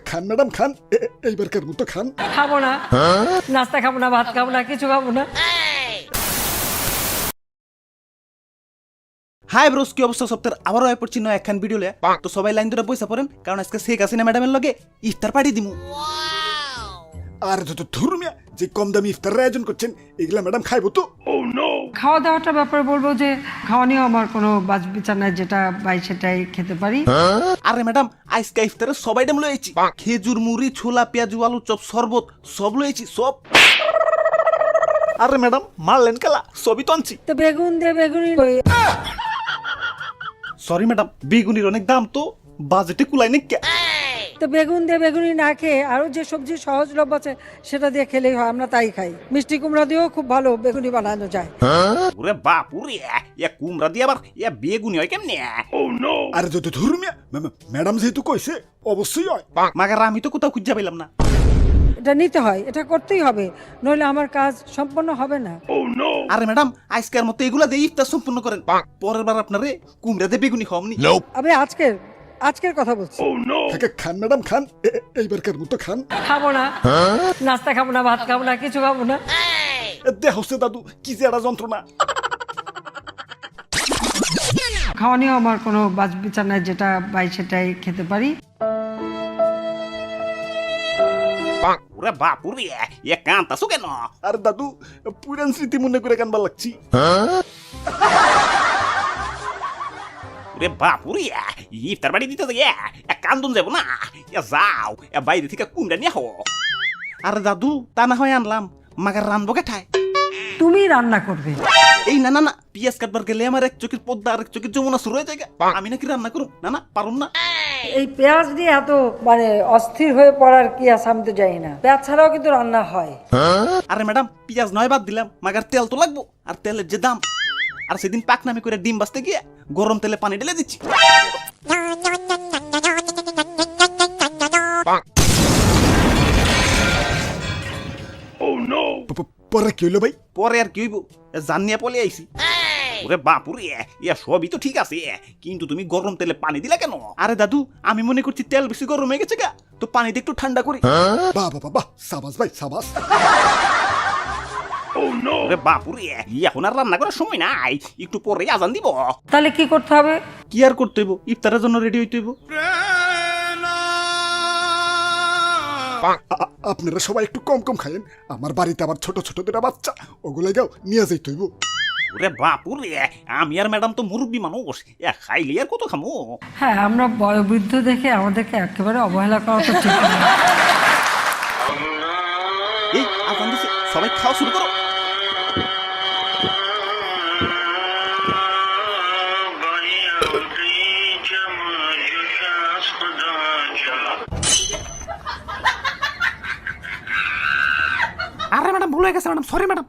খান madam খান, এইবারকার মতো খান। খাবো না, নাস্তা খাবো না, ভাত খাবো না, কিছু খাবো না। হাই ব্রোস, কি অবস্থা সপ্তাহের আবারও আয় পড়ছি নয় একখান ভিডিও লে। তো সবাই লাইন ধরে পয়সা পড়েন, কারণ আজকে শেখ হাসিনা ম্যাডামের লগে ইফতার পার্টি দিমু। আর যত ধর্মিয়া যে কম দামি ইফতারের আয়োজন করছেন, এগুলা ম্যাডাম খাইবো তো? খাওয়া দাওয়াটা ব্যাপারে বলবো যে খাওয়া নিয়েও আমার কোনো বাজ বিচার নাই, যেটা পাই সেটাই খেতে পারি। আরে ম্যাডাম, আজকে ইফতারে সবাই ডাম লয়েছি, খেজুর, মুড়ি, ছোলা, পেঁয়াজু, আলু চপ, শরবত সব লয়েছি সব। আরে ম্যাডাম মারলেন কেলা, সবই তো আনছি। তো বেগুন দিয়ে বেগুনি সরি ম্যাডাম, বেগুনির অনেক দাম তো বাজেটে কুলাই নেই। তো বেগুন দিয়ে বেগুনি না খেয়ে আরো যে সবজি সহজলভ্য আছে সেটা দিয়ে খেলেই হয়, আমরা তাই খাই। মিষ্টি কুমড়া দিয়েও খুব ভালো বেগুনি বানানো যায়। ওরে বাপ রে, ইয়া কুমড়া দিয়ে আবার ইয়া বেগুনি হয় কেমনে? আর যত ধর্মিয়া ম্যাডাম যেহেতু কইছে অবশ্যই হয়। মাগার আমি তো কোথাও খুঁজে পেলাম না। এটা নিতে হয়, এটা করতেই হবে, নইলে আমার কাজ সম্পন্ন হবে না। আরে ম্যাডাম, আজকের মতো এগুলা দিয়ে ইফতার সম্পূর্ণ করেন, পরের বার আপনারে কুমড়া দিয়ে বেগুনি খাওয়ামনি। আবে আজকের কথা বলছি। খান ম্যাডাম খান, এইবারকার মতো খান। খাবো না, নাস্তা খাবো না, ভাত খাবো না, কিছু খাবো না। দেহ হচ্ছে দাদু কি যে একটা যন্ত্রণা। খাওয়া নিয়েও আমার কোনো বাজ বিচার নাই, যেটা পাই সেটাই খেতে পারি। ওরে বাপ রে, ইয়া কান্তাছো কেন? আর দাদু পুরান স্মৃতি মনে করে কানবার লাগছি। ওরে বাপ রে, ইফতার বাড়ি দিতে যাই এক কান্দন যাবো না, ইয়া যাও বাইরে থেকে কুমড়া নিয়ে হো। আরে দাদু, তা না হয় আনলাম, মাগার রানবো কেঠায়? তুমি রান্না করবে? এই না না না, পিয়াজ কাটবার গেলে আমার এক চোখের পদ্মা আর এক চোখের যমুনা শুরু হয়ে যায়। আমি নাকি রান্না করুম? না না, পারুম না। এই পেঁয়াজ দিয়ে এত অস্থির হয়ে পড়ার কি আছে, আমি তো জানি না। পেঁয়াজ ছাড়াও কিন্তু রান্না হয়। আরে ম্যাডাম, পিয়াজ নয় বাদ দিলাম, মাগার তেল তো লাগবো, আর তেলের যে দাম। আর সেদিন পাকনামি করে ডিম বাজতে গিয়ে গরম তেলে পানি ঢেলে দিচ্ছি। পরে কি হইলো ভাই? পরে আর কি হইব, জানিয়া পলে আইছি। ওরে বাপুরে, ইয়া সবই তো ঠিক আছে, কিন্তু তুমি গরম তেলে পানি দিলা কেন? আরে দাদু, আমি মনে করছি তেল বেশি গরম হয়ে গেছে গা, তো পানিতে একটু ঠান্ডা করি। বাহ বাহ বাহ, সাবাস ভাই সাবাস। ওরে বাপুরে, এখন আর রান্না করার সময় নাই, একটু পরে আজান দিব। তাহলে কি করতে হবে? কি আর করতে হইব, ইফতারের জন্য রেডি হইতে হইব। আপনারা সবাই একটু কম কম খায়েন, আমার বাড়িতে আবার ছোট ছোট দুটা বাচ্চা, ওগুলাই গাও নিয়ে যাইতে হইব। ওরে বাপুরে, আমি আর ম্যাডাম তো মুরব্বী মানুষ, খাইলে আর কত খামো। হ্যাঁ, আমরা বয়োবৃদ্ধ দেখে আমাদেরকে একেবারে অবহেলা করা তো ঠিক না। এই আজান দিছে, সবাই খাওয়া শুরু করো। আরে ম্যাডাম, ভুল হয়ে গেছে ম্যাডাম, সরি ম্যাডাম।